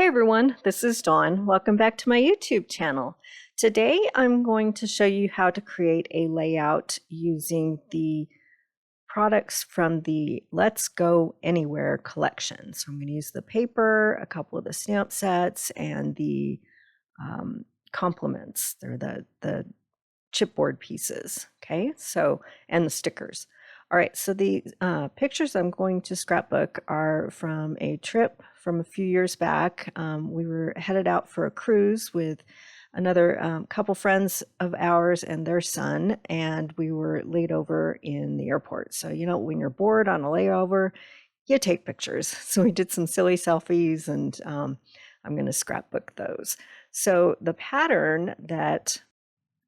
everyone, this is Dawn. Welcome back to my YouTube channel. Today I'm going to show you how to create a layout using the products from the Let's Go Anywhere collection. So I'm going to use the paper, a couple of the stamp sets, and the complements. They're the chipboard pieces, okay? So, and the stickers. All right, so the pictures I'm going to scrapbook are from a trip from a few years back. We were headed out for a cruise with another couple friends of ours and their son, and we were laid over in the airport. So, you know, when you're bored on a layover, you take pictures. So we did some silly selfies, and I'm going to scrapbook those. So the pattern that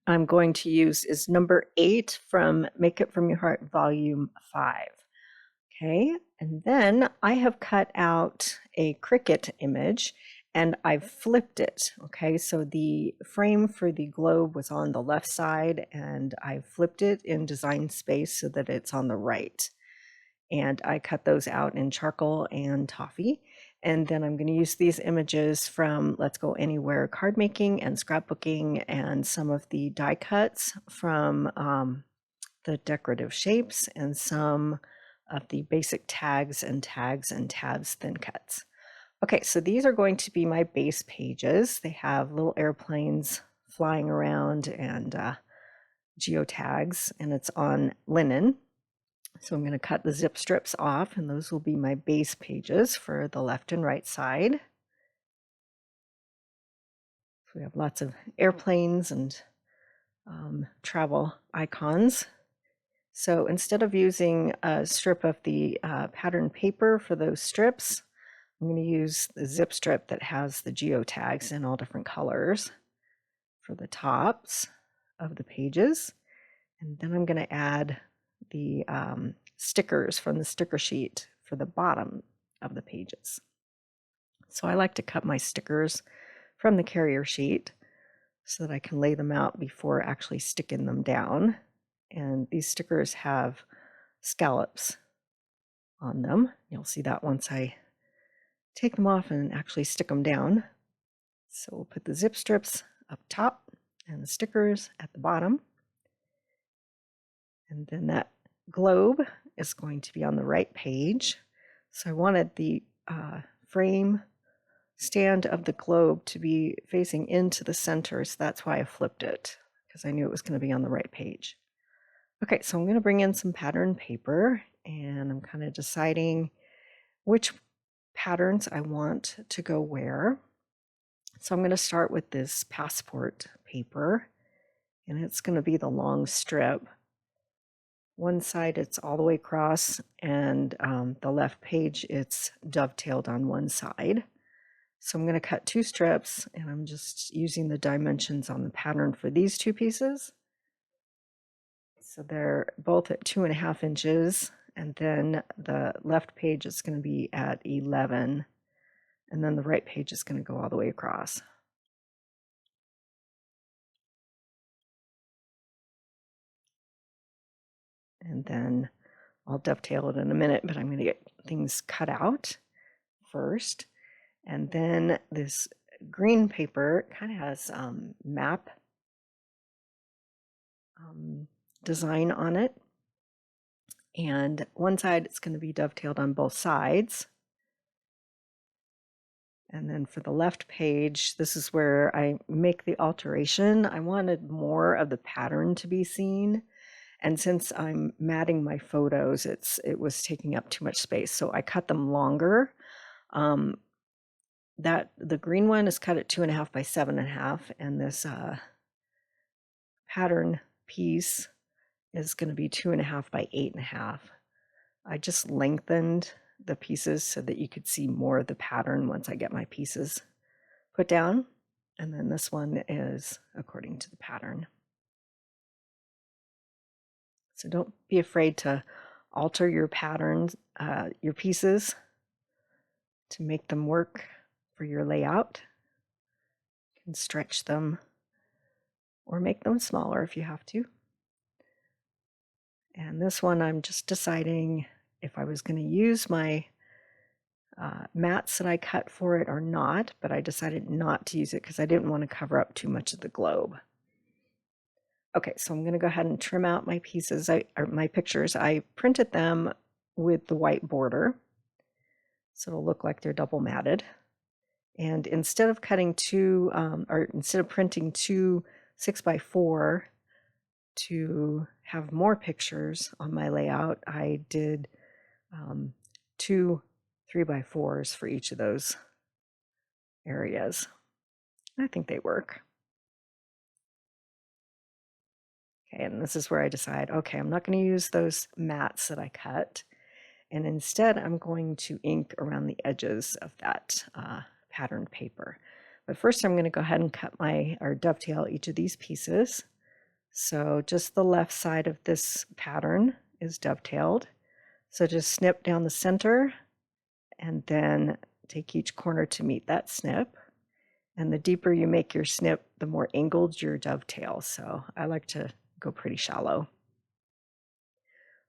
I'm going to use is number 8 from Make It From Your Heart, Volume 5. Okay, and then I have cut out a Cricut image and I've flipped it. Okay, so the frame for the globe was on the left side and I flipped it in Design Space so that it's on the right. And I cut those out in charcoal and toffee. And then I'm going to use these images from Let's Go Anywhere card making and scrapbooking, and some of the die cuts from the decorative shapes, and some of the basic tags and tabs thin cuts. Okay, so these are going to be my base pages. They have little airplanes flying around and geotags, and it's on linen. So I'm going to cut the zip strips off, and those will be my base pages for the left and right side. So we have lots of airplanes and travel icons. So instead of using a strip of the pattern paper for those strips, I'm going to use the zip strip that has the geotags in all different colors for the tops of the pages. And then I'm going to add the stickers from the sticker sheet for the bottom of the pages. So I like to cut my stickers from the carrier sheet so that I can lay them out before actually sticking them down. And these stickers have scallops on them. You'll see that once I take them off and actually stick them down. So we'll put the zip strips up top and the stickers at the bottom. And then that globe is going to be on the right page. So I wanted the frame stand of the globe to be facing into the center, so that's why I flipped it, because I knew it was going to be on the right page. Okay, so I'm going to bring in some pattern paper, and I'm kind of deciding which patterns I want to go where. So I'm going to start with this passport paper, and it's going to be the long strip. One side it's all the way across, and the left page it's dovetailed on one side. So I'm going to cut 2 strips, and I'm just using the dimensions on the pattern for these 2 pieces. So they're both at 2.5 inches, and then the left page is going to be at 11, and then the right page is going to go all the way across. And then I'll dovetail it in a minute, but I'm going to get things cut out first. And then this green paper kind of has map design on it. And one side it's going to be dovetailed on both sides. And then for the left page, this is where I make the alteration. I wanted more of the pattern to be seen. And since I'm matting my photos, it was taking up too much space. So I cut them longer. The green one is cut at 2.5 by 7.5, and this pattern piece is going to be 2.5 by 8.5. I just lengthened the pieces so that you could see more of the pattern once I get my pieces put down. And then this one is according to the pattern. So don't be afraid to alter your patterns, your pieces, to make them work for your layout. You can stretch them or make them smaller if you have to. And this one I'm just deciding if I was going to use my mats that I cut for it or not, but I decided not to use it because I didn't want to cover up too much of the globe. Okay, so I'm going to go ahead and trim out my pieces, or my pictures. I printed them with the white border, so it'll look like they're double matted. And instead of cutting instead of printing two 6x4 to have more pictures on my layout, I did two 3x4s for each of those areas. I think they work. Okay, and this is where I decide, okay, I'm not going to use those mats that I cut, and instead I'm going to ink around the edges of that patterned paper. But first I'm going to go ahead and dovetail each of these pieces. So just the left side of this pattern is dovetailed. So just snip down the center and then take each corner to meet that snip. And the deeper you make your snip, the more angled your dovetail. So I like to go pretty shallow.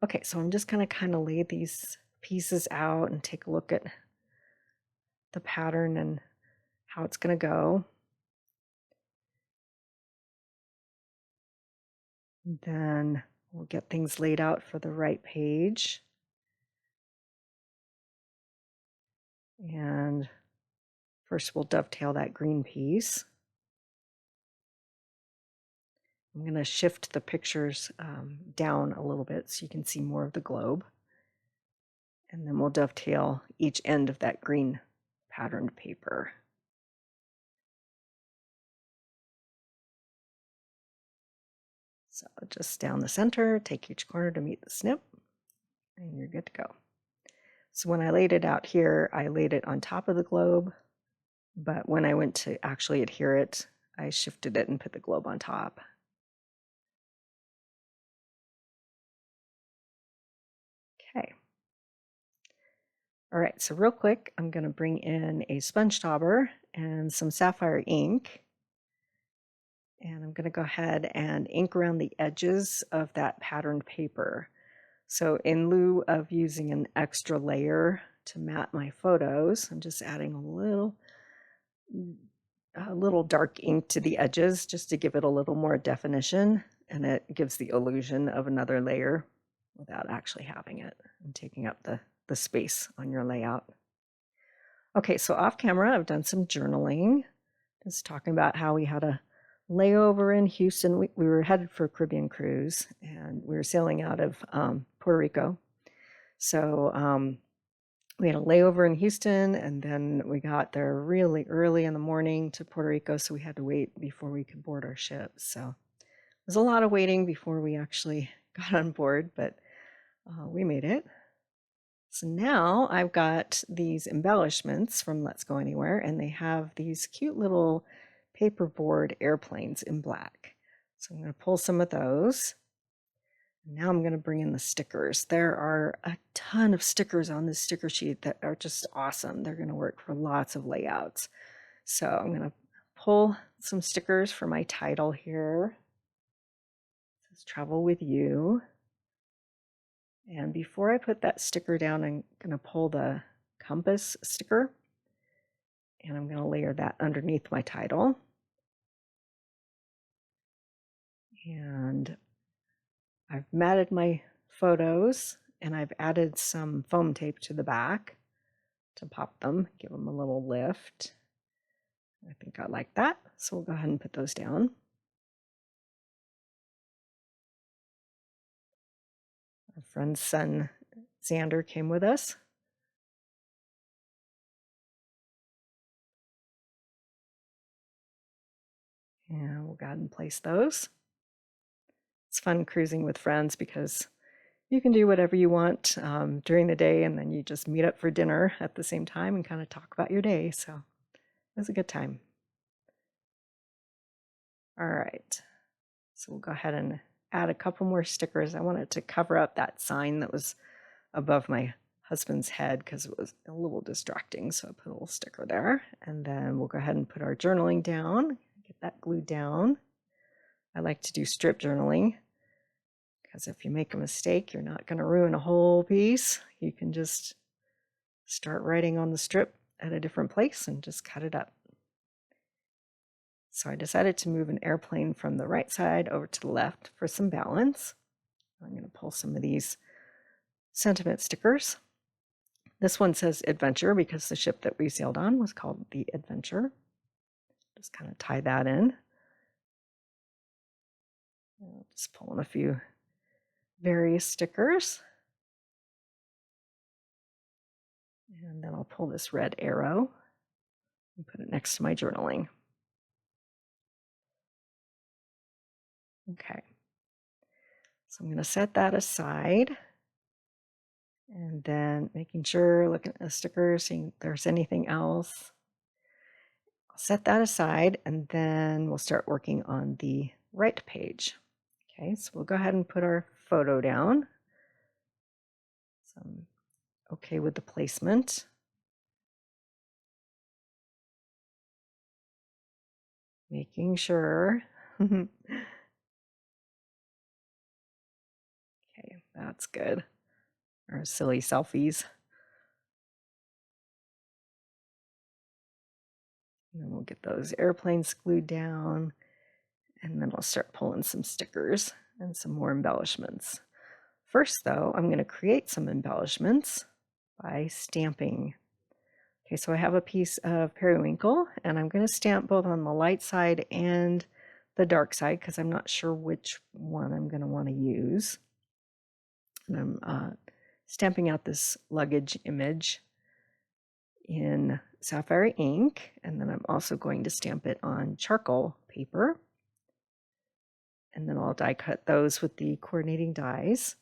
Okay, so I'm just going to kind of lay these pieces out and take a look at the pattern and how it's going to go. And then we'll get things laid out for the right page. And first we'll dovetail that green piece. I'm going to shift the pictures down a little bit so you can see more of the globe. And then we'll dovetail each end of that green patterned paper. So just down the center, take each corner to meet the snip, and you're good to go. So when I laid it out here, I laid it on top of the globe, but when I went to actually adhere it, I shifted it and put the globe on top. Okay. All right, so real quick, I'm going to bring in a sponge dauber and some sapphire ink. And I'm going to go ahead and ink around the edges of that patterned paper. So in lieu of using an extra layer to mat my photos, I'm just adding a little dark ink to the edges just to give it a little more definition, and it gives the illusion of another layer without actually having it and taking up the space on your layout. Okay, so off camera, I've done some journaling, just talking about how we had a layover in Houston. We were headed for a Caribbean cruise, and we were sailing out of Puerto Rico. So we had a layover in Houston, and then we got there really early in the morning to Puerto Rico, so we had to wait before we could board our ship. So it was a lot of waiting before we actually got on board, but we made it. So now I've got these embellishments from Let's Go Anywhere, and they have these cute little paperboard airplanes in black. So I'm going to pull some of those. Now I'm going to bring in the stickers. There are a ton of stickers on this sticker sheet that are just awesome. They're going to work for lots of layouts. So I'm going to pull some stickers for my title here. It says Travel With You. And before I put that sticker down, I'm going to pull the compass sticker, and I'm going to layer that underneath my title. And I've matted my photos, and I've added some foam tape to the back to pop them, give them a little lift. I think I like that, so we'll go ahead and put those down. Our friend's son, Xander, came with us. And we'll go ahead and place those. It's fun cruising with friends because you can do whatever you want during the day, and then you just meet up for dinner at the same time and kind of talk about your day. So it was a good time. All right, so we'll go ahead and add a couple more stickers. I wanted to cover up that sign that was above my husband's head because it was a little distracting, so I put a little sticker there. And then we'll go ahead and put our journaling down, get that glued down. I like to do strip journaling because if you make a mistake, you're not going to ruin a whole piece. You can just start writing on the strip at a different place and just cut it up. So I decided to move an airplane from the right side over to the left for some balance. I'm going to pull some of these sentiment stickers. This one says Adventure because the ship that we sailed on was called the Adventure. Just kind of tie that in. I'll just pull in a few various stickers. And then I'll pull this red arrow and put it next to my journaling. Okay. So I'm going to set that aside. And then making sure, looking at the stickers, seeing if there's anything else. I'll set that aside and then we'll start working on the right page. Okay, so we'll go ahead and put our photo down. So I'm okay with the placement. Making sure. Okay, that's good. Our silly selfies. And then we'll get those airplanes glued down. And then I'll start pulling some stickers and some more embellishments. First, though, I'm going to create some embellishments by stamping. Okay, so I have a piece of periwinkle, and I'm going to stamp both on the light side and the dark side because I'm not sure which one I'm going to want to use. And I'm stamping out this luggage image in sapphire ink, and then I'm also going to stamp it on charcoal paper. And then I'll die cut those with the coordinating dies.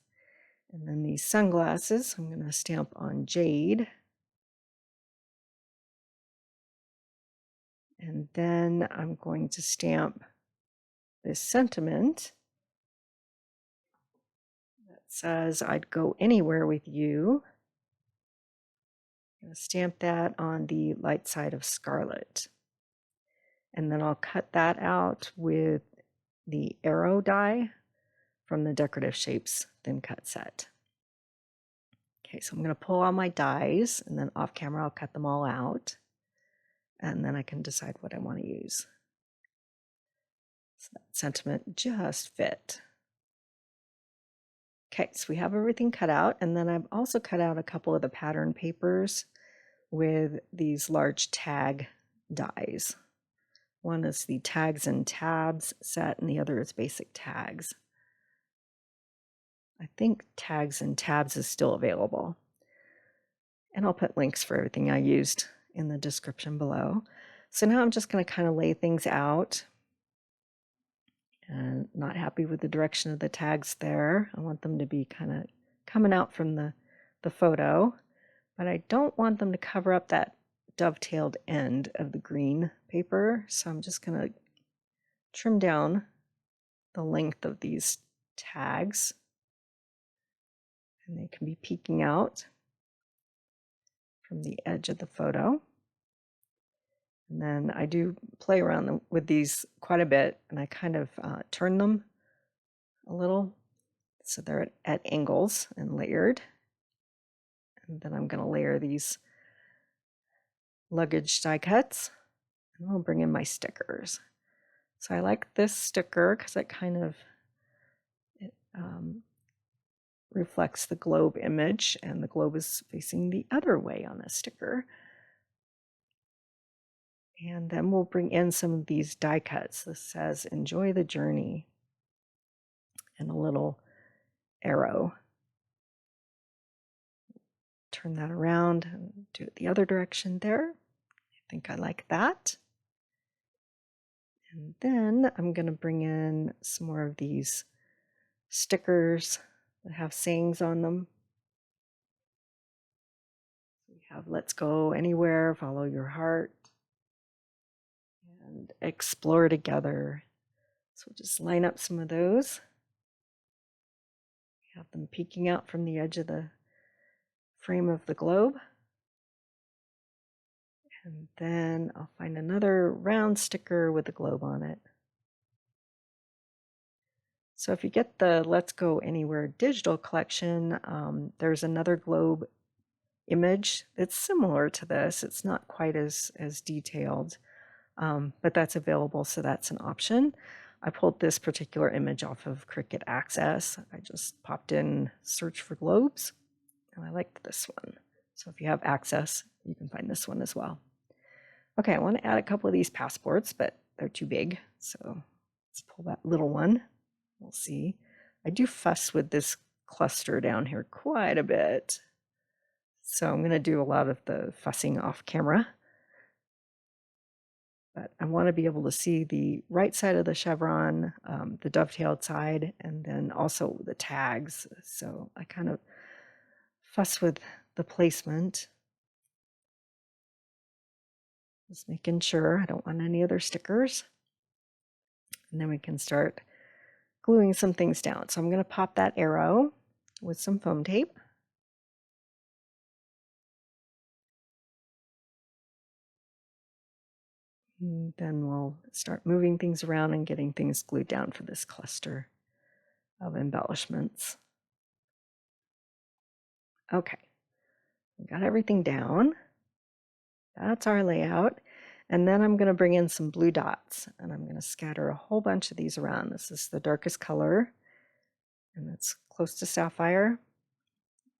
And then these sunglasses, I'm going to stamp on jade. And then I'm going to stamp this sentiment that says, I'd go anywhere with you. I'm going to stamp that on the light side of scarlet. And then I'll cut that out with the arrow die from the Decorative Shapes thin cut set. Okay, so I'm going to pull all my dies, and then off camera I'll cut them all out, and then I can decide what I want to use. So that sentiment just fit. Okay, so we have everything cut out, and then I've also cut out a couple of the pattern papers with these large tag dies. One is the tags and tabs set, and the other is basic tags. I think tags and tabs is still available. And I'll put links for everything I used in the description below. So now I'm just going to kind of lay things out. And not happy with the direction of the tags there. I want them to be kind of coming out from the photo, but I don't want them to cover up that dovetailed end of the green paper. So I'm just going to trim down the length of these tags, and they can be peeking out from the edge of the photo. And then I do play around with these quite a bit, and I kind of turn them a little so they're at angles and layered. And then I'm going to layer these luggage die cuts, and I'll bring in my stickers. So I like this sticker because it kind of reflects the globe image, and the globe is facing the other way on the sticker. And then we'll bring in some of these die cuts. This says, enjoy the journey, and a little arrow. Turn that around and do it the other direction there. I think I like that. And then I'm going to bring in some more of these stickers that have sayings on them. We have let's go anywhere, follow your heart, and explore together. So we'll just line up some of those. We have them peeking out from the edge of the frame of the globe. And then I'll find another round sticker with a globe on it. So if you get the Let's Go Anywhere digital collection, there's another globe image that's similar to this. It's not quite as detailed, but that's available, so that's an option. I pulled this particular image off of Cricut Access. I just popped in search for globes, and I liked this one. So if you have Access, you can find this one as well. Okay, I want to add a couple of these passports, but they're too big, so let's pull that little one. We'll see. I do fuss with this cluster down here quite a bit, so I'm going to do a lot of the fussing off camera. But I want to be able to see the right side of the chevron, the dovetailed side, and then also the tags. So I kind of fuss with the placement. Just making sure I don't want any other stickers. And then we can start gluing some things down. So I'm going to pop that arrow with some foam tape. And then we'll start moving things around and getting things glued down for this cluster of embellishments. Okay, we got everything down. That's our layout. And then I'm going to bring in some blue dots, and I'm going to scatter a whole bunch of these around. This is the darkest color, and it's close to sapphire.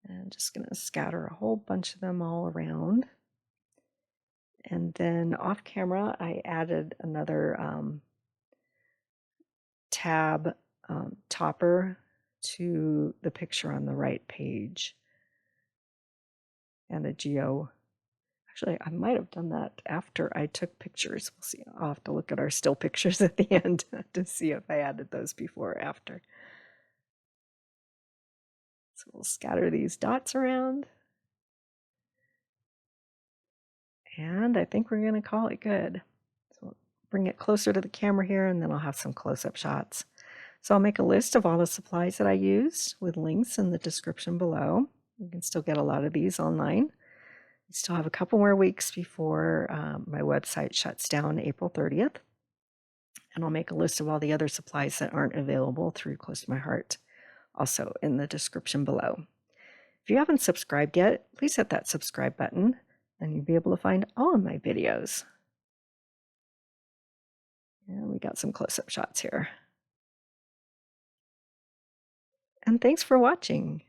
And I'm just going to scatter a whole bunch of them all around. And then off camera, I added another tab topper to the picture on the right page, and a geo. Actually, I might have done that after I took pictures. We'll see. I'll have to look at our still pictures at the end to see if I added those before or after. So we'll scatter these dots around. And I think we're going to call it good. So we'll bring it closer to the camera here, and then I'll have some close-up shots. So I'll make a list of all the supplies that I used with links in the description below. You can still get a lot of these online. We still have a couple more weeks before my website shuts down April 30th. And I'll make a list of all the other supplies that aren't available through Close to My Heart, also in the description below. If you haven't subscribed yet, please hit that subscribe button, and you'll be able to find all of my videos. And we got some close-up shots here. And thanks for watching.